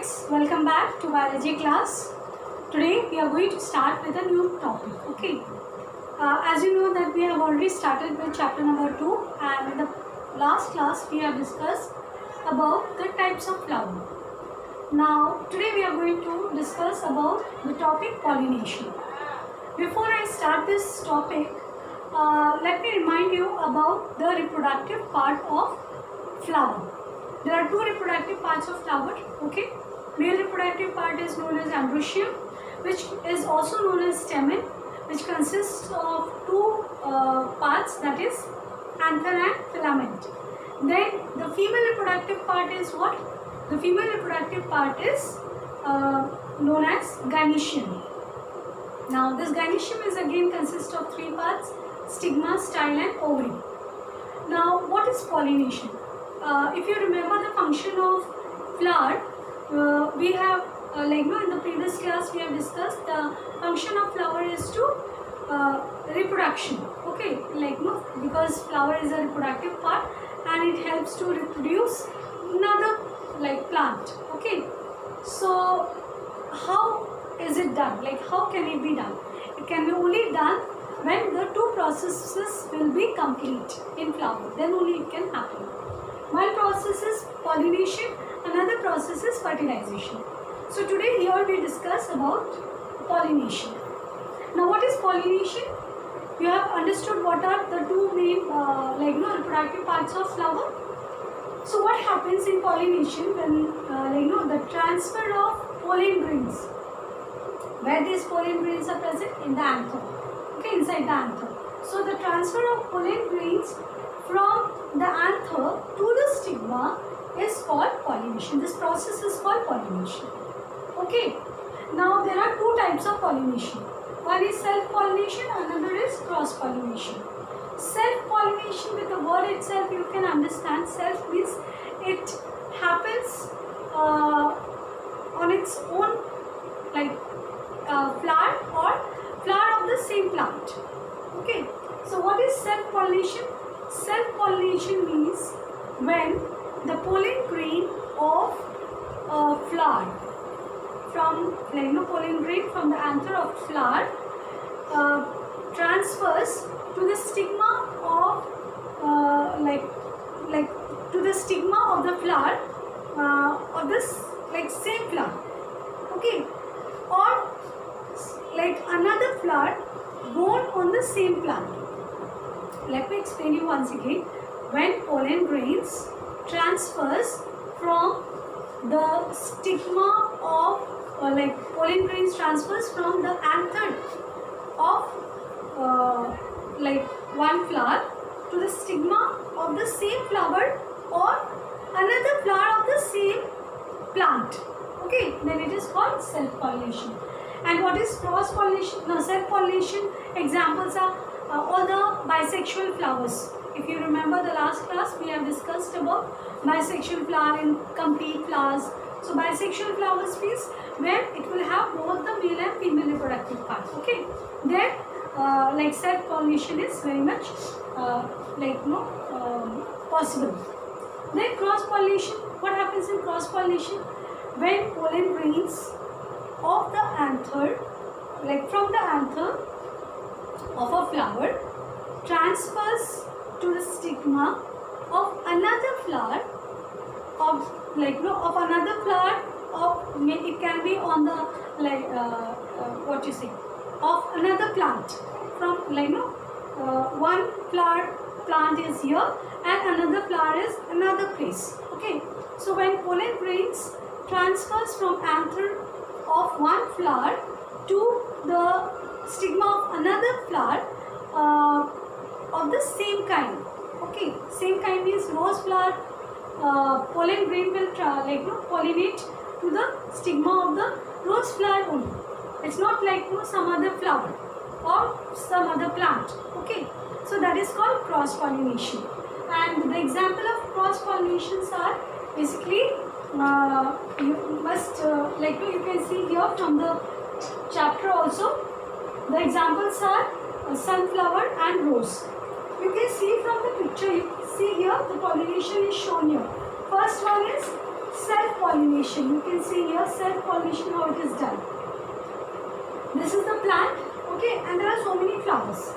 kids, welcome back to biology class. Today we are going to start with a new topic. Okay. As you know that we have already started with chapter number 2, and in the last class we have discussed about the types of flower. Now today we are going to discuss about the topic pollination. Before I start this topic, let me remind you about the reproductive part of flower. There are two reproductive parts of flower. Okay, male reproductive part is known as ambroecium, which is also known as stamen, which consists of two parts, that is anther and filament. Then the female reproductive part is what? The female reproductive part is known as gynoecium. Now this gynoecium is again consists of three parts: stigma, style and ovary. Now what is pollination? If you remember the function of flower, we have in the previous class we have discussed the function of flower is to reproduction. Okay, because flower is a reproductive part and it helps to reproduce another plant. Okay, so how is it done? How can it be done? It can be only done when the two processes will be complete in flower, then only it can happen. One process is pollination, another process is fertilization. So today here we discuss about pollination. Now what is pollination? You have understood what are the two main reproductive parts of flower. So what happens in pollination when the transfer of pollen grains? Where these pollen grains are present? In the anther. Okay, inside the anther. So the transfer of pollen grains from the anther to the stigma is called pollination. This process is called pollination. Okay. Now there are two types of pollination. One is self-pollination, another is cross-pollination. Self-pollination, with the word itself you can understand. Self means it happens on its own, flower or flower of the same plant. Okay. So what is self-pollination? Self-pollination means when the pollen grain of a flower from pollen grain from the anther of flower transfers to the stigma of to the stigma of the flower of this same flower. Okay, or another flower born on the same plant. Let me explain you once again. When pollen grains transfers from the stigma of pollen grains transfers from the anther of one flower to the stigma of the same flower or another flower of the same plant. Okay, then it is called self-pollination. And what is cross-pollination? Now, self-pollination examples are all the bisexual flowers. If you remember the last class, we have discussed about bisexual flower and complete flowers. So bisexual flowers means where it will have both the male and female reproductive parts. Okay, there self-pollination is very much possible. Then cross-pollination. What happens in cross-pollination? When pollen grains of the anther, from the anther of a flower transfers to the stigma of another flower of another flower of it can be on the of another plant from one flower plant is here and another flower is another place. Okay, so when pollen grains transfers from anther of one flower to the stigma of another flower of the same kind. Okay, same kind means rose flower pollen grain will pollinate to the stigma of the rose flower only. It's not some other flower or some other plant. Okay, so that is called cross pollination. And the example of cross pollinations are basically you must you can see here from the chapter also. The examples are sunflower and rose. You can see from the picture, you see here the pollination is shown here. First one is self-pollination. You can see here self-pollination, how it is done. This is the plant, okay, and there are so many flowers.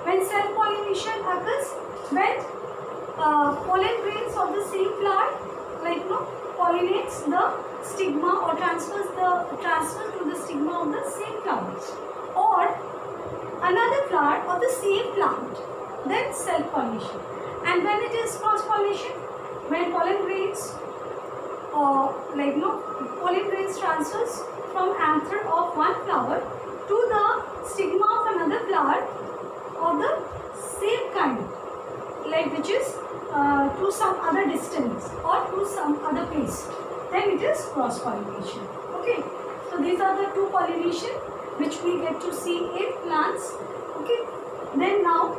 When self-pollination occurs, when pollen grains of the same flower, pollinates the stigma or transfers to the stigma of the same flowers, or another flower of the same plant, then self-pollination. And when it is cross-pollination, when pollen grains pollen grains transfers from anther of one flower to the stigma of another flower of the same kind, which is to some other distance or to some other place, then it is cross-pollination. Okay, so these are the two pollination which we get to see in plants. Okay, then now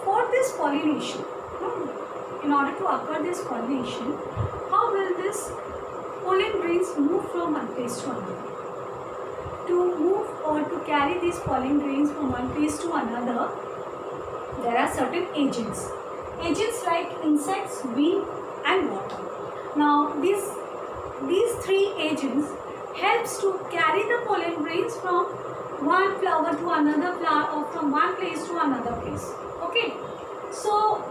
for this pollination, in order to occur this pollination, how will this pollen grains move from one place to another? To move or to carry these pollen grains from one place to another, there are certain agents. Agents like insects, wind and water. Now these three agents helps to carry the pollen grains from one flower to another flower or from one place to another place. Okay, so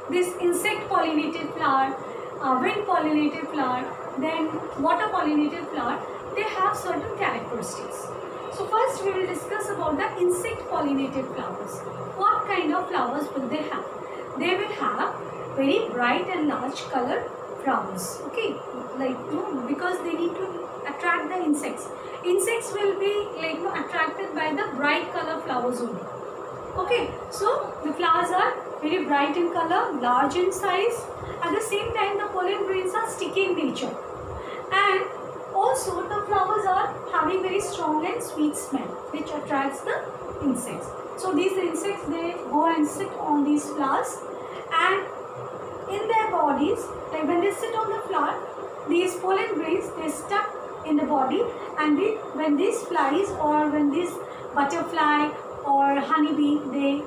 this insect pollinated flower, wind pollinated flower, then water pollinated flower, they have certain characteristics. So first we will discuss about the insect pollinated flowers. What kind of flowers will they have? They will have very bright and large color flowers. Okay, because they need to attract the insects. Insects will be attracted by the bright color flowers only. Okay, so the flowers are very bright in color, large in size. At the same time, the pollen grains are sticky in nature, and also the flowers are having very strong and sweet smell, which attracts the insects. So these insects, they go and sit on these flowers, and in their bodies, when they sit on the flower, these pollen grains, they stuck in the body, and when these flies or when this butterfly or honeybee, they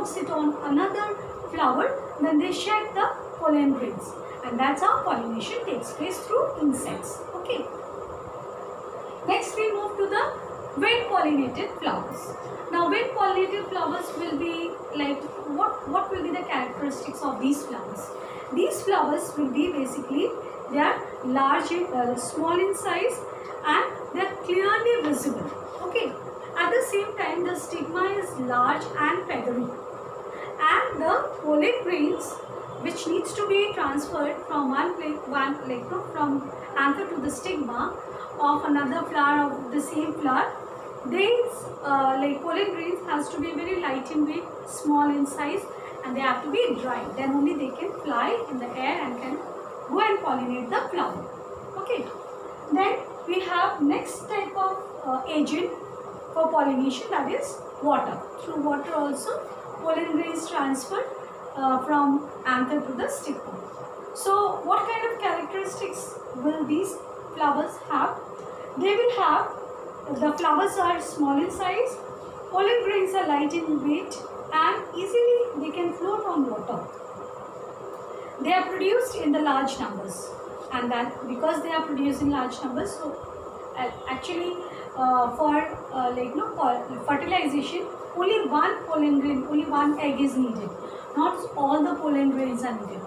sit on another flower, then they shed the pollen grains, and that's how pollination takes place through insects. Okay. Next we move to the wind pollinated flowers. Now wind pollinated flowers will be what will be the characteristics of these flowers? These flowers will be basically, they are large, small in size, and they are clearly visible. Okay. At the same time, the stigma is large and feathery, and the pollen grains, which needs to be transferred from from anther to the stigma of another flower of the same flower, these pollen grains has to be very light in weight, small in size, and they have to be dry. Then only they can fly in the air and can go and pollinate the flower. Okay. Then we have next type of agent for pollination, that is water. Through water also pollen grains transferred from anther to the stigma. So what kind of characteristics will these flowers have? They will have, the flowers are small in size, pollen grains are light in weight, and easily they can float on water. They are produced in the large numbers, and that because they are produced in large numbers, so actually for fertilization, only one pollen grain, only one egg is needed. Not all the pollen grains are needed.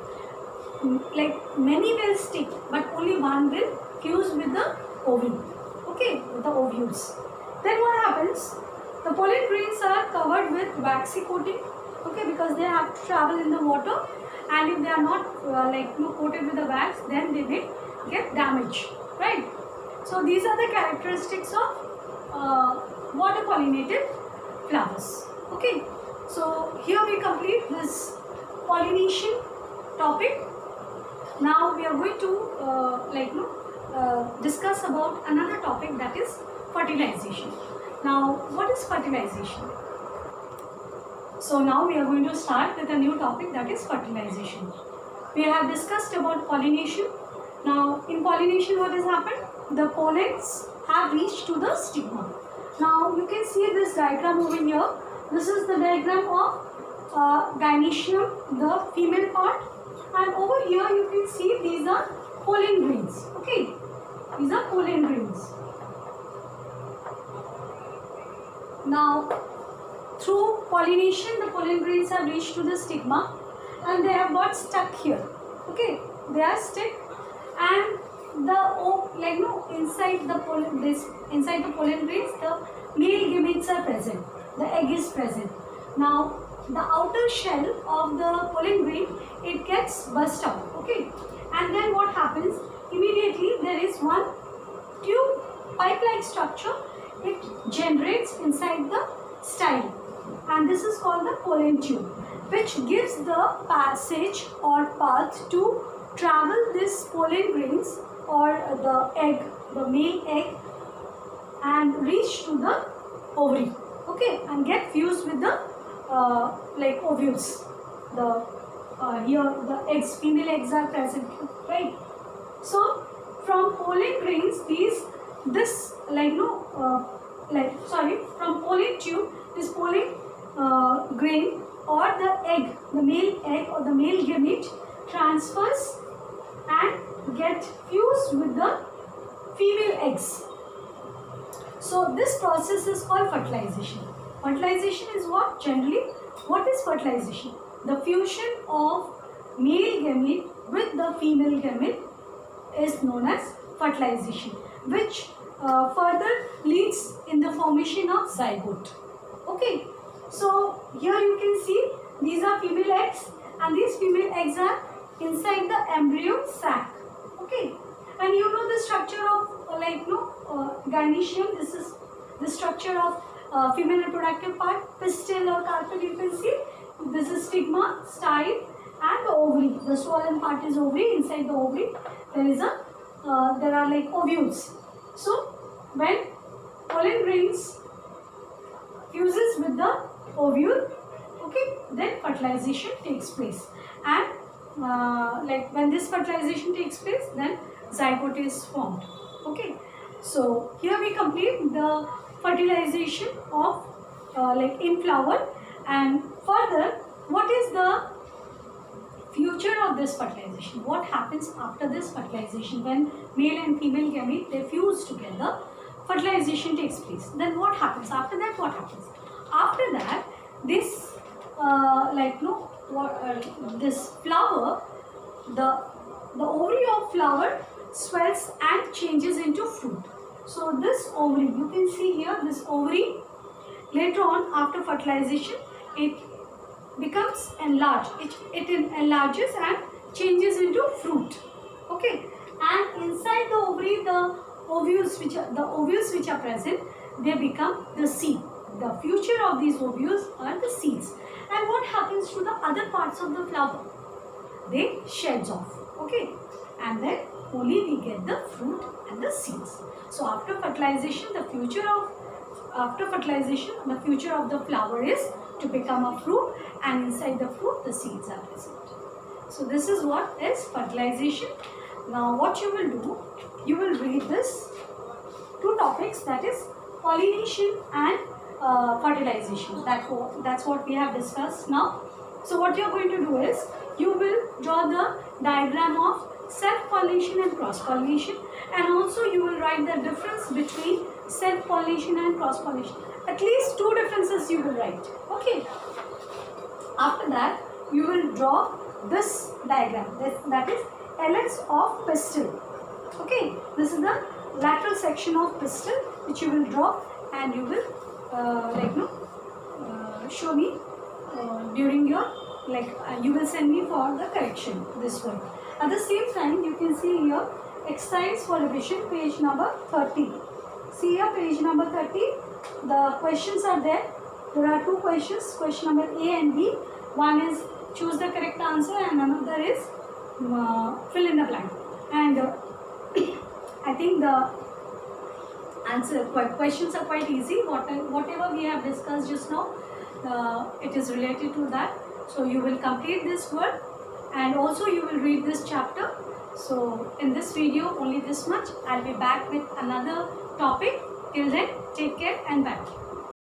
Many will stick, but only one will fuse with the ovule. Okay, with the ovules. Then what happens? The pollen grains are covered with waxy coating. Okay, because they have to travel in the water, and if they are not coated with the wax, then they will get damaged. Right. So these are the characteristics of water pollinated flowers. Okay. So here we complete this pollination topic. Now we are going to discuss about another topic, that is fertilization. Now what is fertilization? So now we are going to start with a new topic, that is fertilization. We have discussed about pollination. Now in pollination, what has happened? The pollens have reached to the stigma. Now you can see this diagram over here. This is the diagram of gynoecium, the female part, And over here you can see these are pollen grains. Okay, these are pollen grains. Now, through pollination, the pollen grains have reached to the stigma and they have got stuck here. Okay, they are stuck, and inside the pollen grains, the male gametes are present. The egg is present. Now, the outer shell of the pollen grain, it gets burst out. Okay, and then what happens? Immediately there is one tube pipe-like structure. It generates inside the style, and this is called the pollen tube, which gives the passage or path to travel this pollen grains or the egg, the male egg, and reach to the ovary. Okay, and get fused with the ovules. The here the eggs, female eggs are present, right? So from pollen grains, from pollen tube, this pollen grain or the egg, the male egg or the male gamete transfers and get fused with the female eggs. So this process is called fertilization. Fertilization is what? Generally, what is fertilization? The fusion of male gamete with the female gamete is known as fertilization, which further leads in the formation of zygote. Okay, so here you can see these are female eggs, and these female eggs are inside the embryo sac. Okay, and you know the structure of gynoecium. This is the structure of female reproductive part, pistil or carpel. You can see this is stigma, style, and the ovary. The swollen part is ovary. Inside the ovary there are like ovules. So when pollen grains fuses with the ovule, okay, then fertilization takes place, and when this fertilization takes place, then zygote is formed. Okay, so here we complete the fertilization of in flower, and further, what is the future of this fertilization? What happens after this fertilization? When male and female gamete, they fuse together, fertilization takes place. Then what happens after that? What happens after that? This this flower, the ovary of flower swells and changes into fruit. So this ovary, you can see here, this ovary, later on after fertilization, it becomes enlarged. It enlarges and changes into fruit. Okay, and inside the ovary, the ovules which are present, they become the seed. The future of these ovules are the seeds. And what happens to the other parts of the flower? They sheds off. Okay, and then only we get the fruit and the seeds. So after fertilization, the future of the flower is to become a fruit, and inside the fruit the seeds are present. So this is what is fertilization. Now what you will do, you will read this two topics, that is pollination and fertilization. That's what we have discussed now. So what you are going to do is, you will draw the diagram of self-pollination and cross-pollination, and also you will write the difference between self-pollination and cross-pollination. At least two differences you will write. Okay. After that, you will draw this diagram. That is ellipse of pistil. Okay. This is the lateral section of pistil which you will draw, and you will show me during your you will send me for the correction this one. At the same time, you can see here exercise for revision, page number 30. See here, page number 30. The questions are there. There are two questions. Question number A and B. One is choose the correct answer, and another is fill in the blank. And I think the questions are quite easy. Whatever we have discussed just now, it is related to that. So you will complete this work, and also you will read this chapter. So in this video only this much. I'll be back with another topic. Till then, take care and bye.